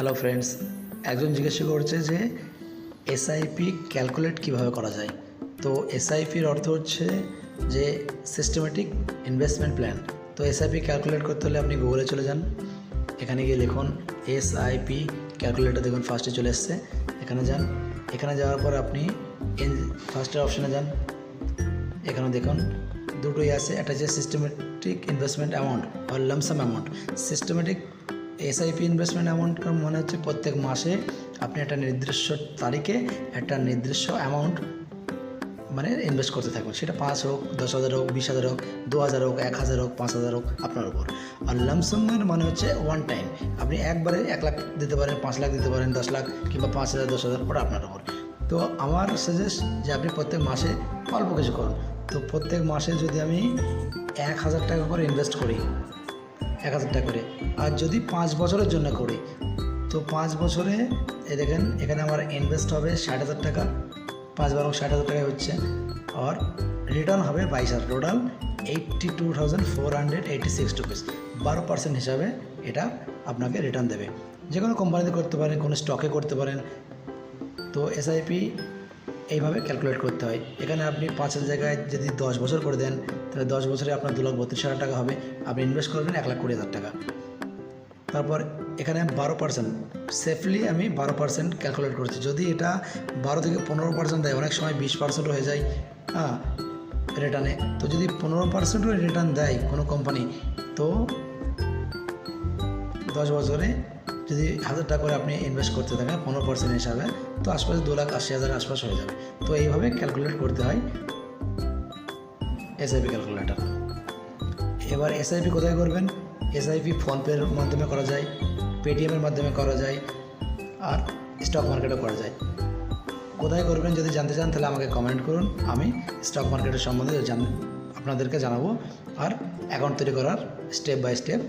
Hello friends, একজন জিজ্ঞাসা করছে যে এসআইপি ক্যালকুলেট কিভাবে করা যায়। তো এসআইপির অর্থ হচ্ছে যে সিস্টেমেটিক ইনভেস্টমেন্ট প্ল্যান। তো এসআইপি ক্যালকুলেট করতে হলে আপনি গুগলে চলে যান, এখানে গিয়ে লিখুন এসআইপি ক্যালকুলেটর, দেখুন ফার্স্টে চলে এসছে। এখানে যান, এখানে যাওয়ার পর আপনি ফার্স্টের অপশানে যান। এখানে দেখুন দুটোই আছে, একটা হচ্ছে সিস্টেমেটিক ইনভেস্টমেন্ট অ্যামাউন্ট আর lump sum amount. Systematic SIP investment amount মানে হচ্ছে প্রত্যেক মাসে আপনি একটা নির্দিষ্ট তারিখে একটা নির্দিষ্ট অ্যামাউন্ট মানে ইনভেস্ট করতে থাকবেন, সেটা 5 হোক, 10,000 হোক, 20,000 হোক, 2,000 হোক, 1,000 হোক, 5,000 হোক, আপনার উপর। আর লামসামের মানে হচ্ছে ওয়ান টাইম, আপনি একবারে 1 লাখ দিতে পারেন, 5 লাখ দিতে পারেন, 10 লাখ কিংবা 5,000, 10,000, ওটা আপনার উপর। তো আমার সাজেস্ট যে আপনি প্রত্যেক মাসে অল্প কিছু করুন। তো প্রত্যেক মাসে যদি আমি 1,000 টাকা করে ইনভেস্ট করি, 1,000 টাকা করে, আর যদি 5 বছরের জন্য করি, তো 5 বছরে দেখেন এখানে আমার ইনভেস্ট হবে 60,000 টাকা, 5 বার 60,000 টাকায় হচ্ছে, আর রিটার্ন হবে 22,000, টোটাল 82,486 রুপিস। 12% হিসাবে এটা আপনাকে রিটার্ন দেবে। যে কোনো কোম্পানিতে করতে পারেন, কোনো স্টকে করতে পারেন। তো এসআইপি এইভাবে ক্যালকুলেট করতে হয়। এখানে আপনি 5,000 জায়গায় যদি 10 বছর করে দেন, তাহলে 10 বছরে আপনার 2,32,000 টাকা হবে। আপনি ইনভেস্ট করবেন 1,20,000 টাকা। তারপর এখানে 12% সেফলি আমি 12% ক্যালকুলেট করছি। যদি এটা 12 থেকে 15% দেয়, অনেক সময় 20% হয়ে যায় রিটার্নে। তো যদি 15% রিটার্ন দেয় কোনো কোম্পানি, তো 10 বছরে যদি 1,000 টাকা করে আপনি ইনভেস্ট করতে থাকেন 15% হিসাবে, তো আশপাশে 2,80,000 আশপাশ হয়ে যাবে। তো এইভাবে ক্যালকুলেট করতে হয় এসআইপি ক্যালকুলেটর। এবার এসআইপি কোথায় করবেন? এসআইপি ফোনপের মাধ্যমে করা যায়, পেটিএমের মাধ্যমে করা যায়, আর স্টক মার্কেটও করা যায়। কোথায় করবেন যদি জানতে চান তাহলে আমাকে কমেন্ট করুন, আমি স্টক মার্কেটের সম্বন্ধে আপনাদেরকে জানাবো, আর অ্যাকাউন্ট তৈরি করার স্টেপ বাই স্টেপ